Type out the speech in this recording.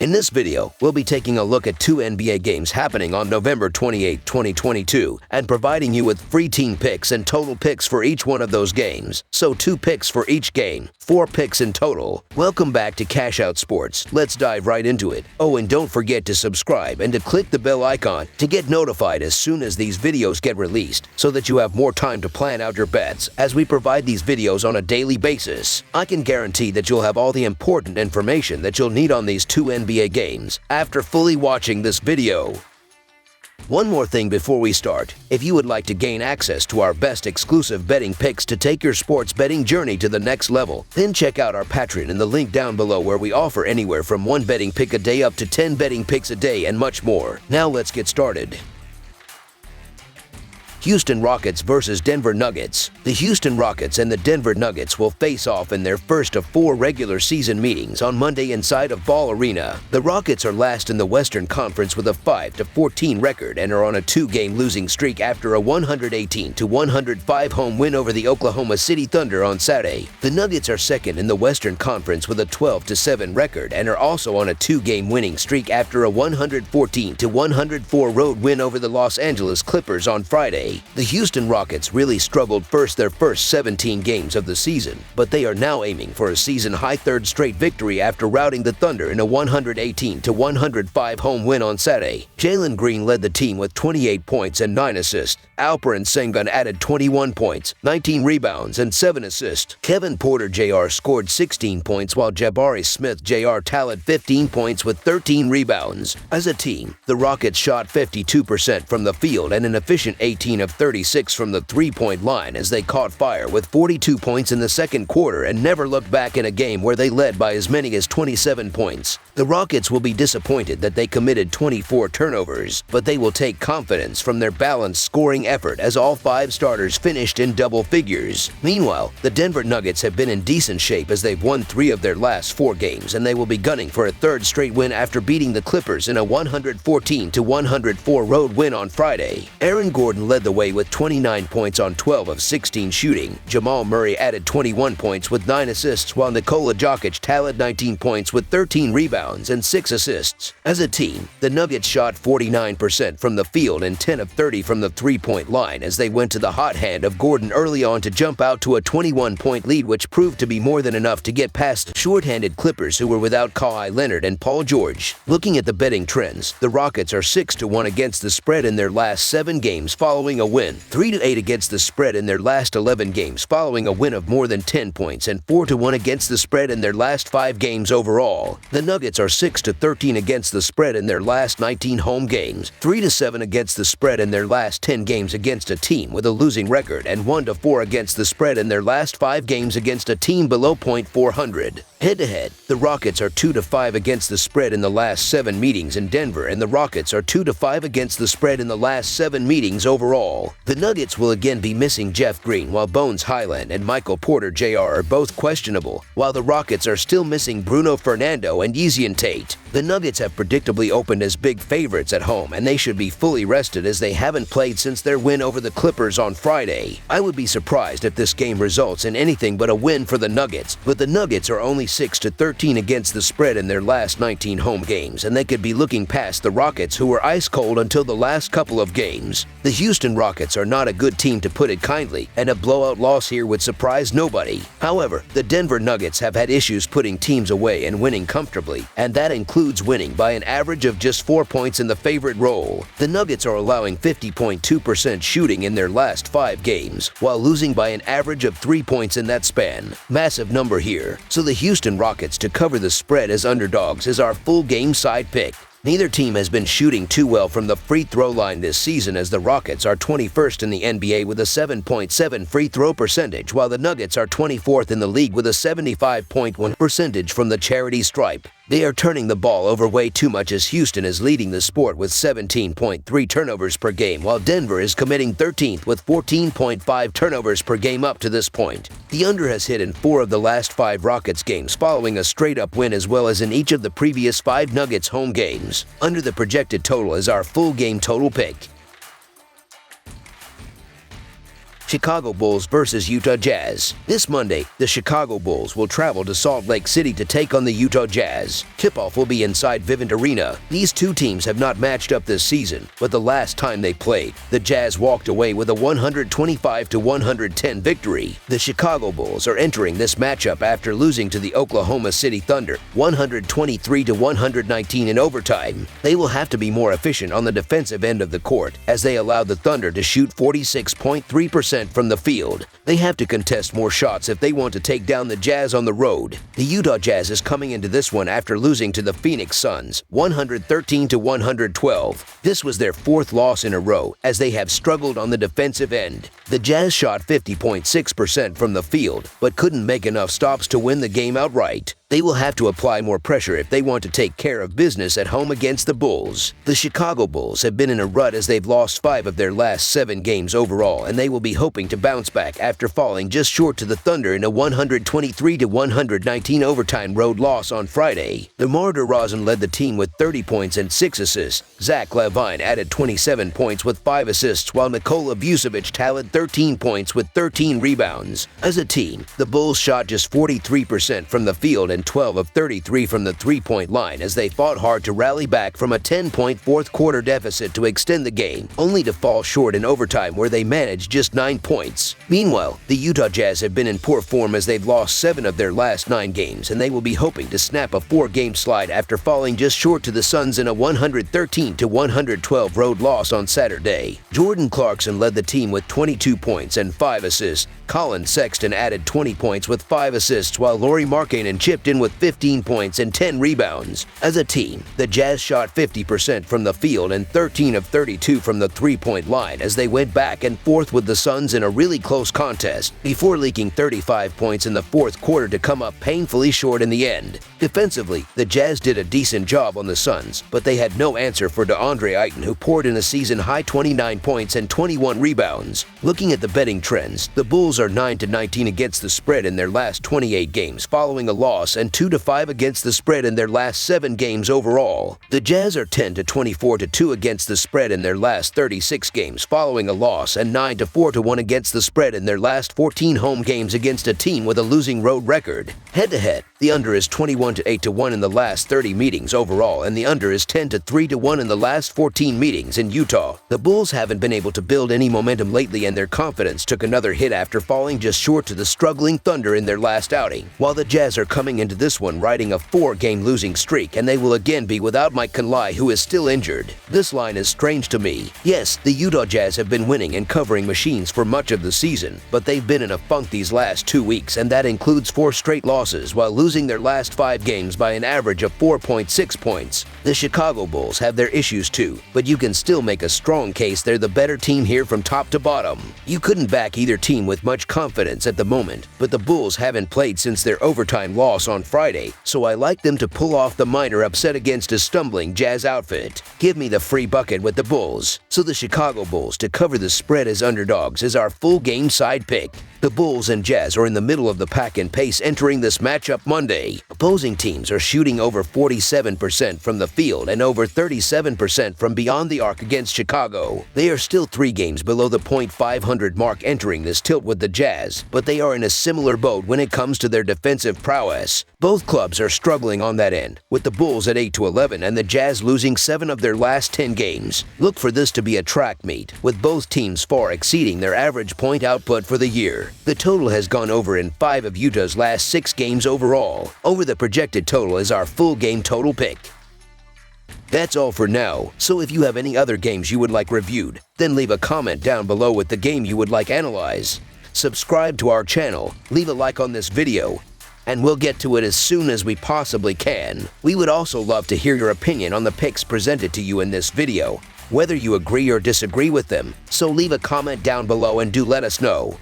In this video, we'll be taking a look at two NBA games happening on November 28, 2022, and providing you with free team picks and total picks for each one of those games. So 2 picks for each game, 4 picks in total. Welcome back to Cash Out Sports. Let's dive right into it. Oh, and don't forget to subscribe and to click the bell icon to get notified as soon as these videos get released, so that you have more time to plan out your bets as we provide these videos on a daily basis. I can guarantee that you'll have all the important information that you'll need on these two NBA games after fully watching this video. One more thing before we start. If you would like to gain access to our best exclusive betting picks to take your sports betting journey to the next level, then check out our Patreon in the link down below, where we offer anywhere from 1 betting pick a day up to 10 betting picks a day and much more. Now let's get started. Houston Rockets versus Denver Nuggets. The Houston Rockets and the Denver Nuggets will face off in their first of 4 regular season meetings on Monday inside of Ball Arena. The Rockets are last in the Western Conference with a 5-14 record and are on a 2-game losing streak after a 118-105 home win over the Oklahoma City Thunder on Saturday. The Nuggets are second in the Western Conference with a 12-7 record and are also on a 2-game winning streak after a 114-104 road win over the Los Angeles Clippers on Friday. The Houston Rockets really struggled their first 17 games of the season, but they are now aiming for a season-high 3rd straight victory after routing the Thunder in a 118-105 home win on Saturday. Jalen Green led the team with 28 points and 9 assists. Alperen Sengun added 21 points, 19 rebounds, and 7 assists. Kevin Porter Jr. scored 16 points, while Jabari Smith Jr. tallied 15 points with 13 rebounds. As a team, the Rockets shot 52% from the field and an efficient 18 of 36 from the three-point line as they caught fire with 42 points in the second quarter and never looked back in a game where they led by as many as 27 points. The Rockets will be disappointed that they committed 24 turnovers, but they will take confidence from their balanced scoring effort as all 5 starters finished in double figures. Meanwhile, the Denver Nuggets have been in decent shape as they've won 3 of their last 4 games, and they will be gunning for a 3rd straight win after beating the Clippers in a 114-104 road win on Friday. Aaron Gordon led the way with 29 points on 12 of 16 shooting. Jamal Murray added 21 points with 9 assists, while Nikola Jokic tallied 19 points with 13 rebounds and 6 assists. As a team, the Nuggets shot 49% from the field and 10 of 30 from the three-point line as they went to the hot hand of Gordon early on to jump out to a 21-point lead, which proved to be more than enough to get past the short-handed Clippers, who were without Kawhi Leonard and Paul George. Looking at the betting trends, the Rockets are 6-1 against the spread in their last 7 games following a win, 3-8 against the spread in their last 11 games following a win of more than 10 points, and 4-1 against the spread in their last 5 games overall. The Nuggets are 6-13 against the spread in their last 19 home games, 3-7 against the spread in their last 10 games against a team with a losing record, and 1-4 against the spread in their last 5 games against a team below .400. Head-to-head, the Rockets are 2-5 against the spread in the last 7 meetings in Denver, and the Rockets are 2-5 against the spread in the last 7 meetings overall. The Nuggets will again be missing Jeff Green, while Bones Highland and Michael Porter Jr. are both questionable, while the Rockets are still missing Bruno Fernando and Yezian Tate. The Nuggets have predictably opened as big favorites at home, and they should be fully rested as they haven't played since their win over the Clippers on Friday. I would be surprised if this game results in anything but a win for the Nuggets, but the Nuggets are only 6-13 against the spread in their last 19 home games, and they could be looking past the Rockets, who were ice cold until the last couple of games. The Houston Rockets are not a good team, to put it kindly, and a blowout loss here would surprise nobody. However, the Denver Nuggets have had issues putting teams away and winning comfortably, and that includes winning by an average of just 4 points in the favorite role. The Nuggets are allowing 50.2% shooting in their last 5 games, while losing by an average of 3 points in that span. Massive number here. So the Houston Rockets to cover the spread as underdogs is our full game side pick. Neither team has been shooting too well from the free throw line this season, as the Rockets are 21st in the NBA with a 7.7 free throw percentage, while the Nuggets are 24th in the league with a 75.1 percentage from the charity stripe. They are turning the ball over way too much, as Houston is leading the sport with 17.3 turnovers per game, while Denver is committing 13th with 14.5 turnovers per game up to this point. The under has hit in 4 of the last 5 Rockets games following a straight-up win, as well as in each of the previous 5 Nuggets home games. Under the projected total is our full game total pick. Chicago Bulls versus Utah Jazz. This Monday, the Chicago Bulls will travel to Salt Lake City to take on the Utah Jazz. Tip-off will be inside Vivint Arena. These two teams have not matched up this season, but the last time they played, the Jazz walked away with a 125-110 victory. The Chicago Bulls are entering this matchup after losing to the Oklahoma City Thunder 123-119 in overtime. They will have to be more efficient on the defensive end of the court, as they allowed the Thunder to shoot 46.3% from the field. They have to contest more shots if they want to take down the Jazz on the road. The Utah Jazz is coming into this one after losing to the Phoenix Suns 113-112. This was their fourth loss in a row, as they have struggled on the defensive end. The Jazz shot 50.6% from the field, but couldn't make enough stops to win the game outright. They will have to apply more pressure if they want to take care of business at home against the Bulls. The Chicago Bulls have been in a rut as they've lost 5 of their last 7 games overall, and they will be hoping to bounce back after falling just short to the Thunder in a 123-119 overtime road loss on Friday. DeMar DeRozan led the team with 30 points and 6 assists. Zach LaVine added 27 points with 5 assists, while Nikola Vucevic tallied 13 points with 13 rebounds. As a team, the Bulls shot just 43% from the field and 12 of 33 from the three-point line as they fought hard to rally back from a 10-point fourth-quarter deficit to extend the game, only to fall short in overtime where they managed just 9 points. Meanwhile, the Utah Jazz have been in poor form as they've lost 7 of their last 9 games, and they will be hoping to snap a 4-game slide after falling just short to the Suns in a 113-112 road loss on Saturday. Jordan Clarkson led the team with 22 points and 5 assists. Colin Sexton added 20 points with 5 assists, while Lauri Markkanen chipped in with 15 points and 10 rebounds. As a team, the Jazz shot 50% from the field and 13 of 32 from the three-point line as they went back and forth with the Suns in a really close contest, before leaking 35 points in the fourth quarter to come up painfully short in the end. Defensively, the Jazz did a decent job on the Suns, but they had no answer for DeAndre Ayton, who poured in a season-high 29 points and 21 rebounds. Looking at the betting trends, the Bulls are 9-19 against the spread in their last 28 games following a loss and 2-5 against the spread in their last 7 games overall. The Jazz are 10-24-2 against the spread in their last 36 games following a loss and 9-4-1 against the spread in their last 14 home games against a team with a losing road record. Head-to-head, the under is 21-8-1 in the last 30 meetings overall, and the under is 10-3-1 in the last 14 meetings in Utah. The Bulls haven't been able to build any momentum lately, and their confidence took another hit after falling just short to the struggling Thunder in their last outing, while the Jazz are coming into this one riding a 4-game losing streak, and they will again be without Mike Conley, who is still injured. This line is strange to me. Yes, the Utah Jazz have been winning and covering machines for much of the season, but they've been in a funk these last 2 weeks, and that includes 4 straight losses while losing their last 5 games by an average of 4.6 points. The Chicago Bulls have their issues too, but you can still make a strong case they're the better team here from top to bottom. You couldn't back either team with much confidence at the moment, but the Bulls haven't played since their overtime loss on Friday, so I like them to pull off the minor upset against a stumbling Jazz outfit. Give me the free bucket with the Bulls. So the Chicago Bulls to cover the spread as underdogs is our full game side pick. The Bulls and Jazz are in the middle of the pack in pace entering this matchup Monday. Opposing teams are shooting over 47% from the field and over 37% from beyond the arc against Chicago. They are still 3 games below the .500 mark entering this tilt with the Jazz, but they are in a similar boat when it comes to their defensive prowess. Both clubs are struggling on that end, with the Bulls at 8-11 and the Jazz losing 7 of their last 10 games. Look for this to be a track meet, with both teams far exceeding their average point output for the year. The total has gone over in 5 of Utah's last 6 games overall. Over the projected total is our full game total pick. That's all for now, so if you have any other games you would like reviewed, then leave a comment down below with the game you would like analyzed. Subscribe to our channel, leave a like on this video, and we'll get to it as soon as we possibly can. We would also love to hear your opinion on the picks presented to you in this video, whether you agree or disagree with them, so leave a comment down below and do let us know.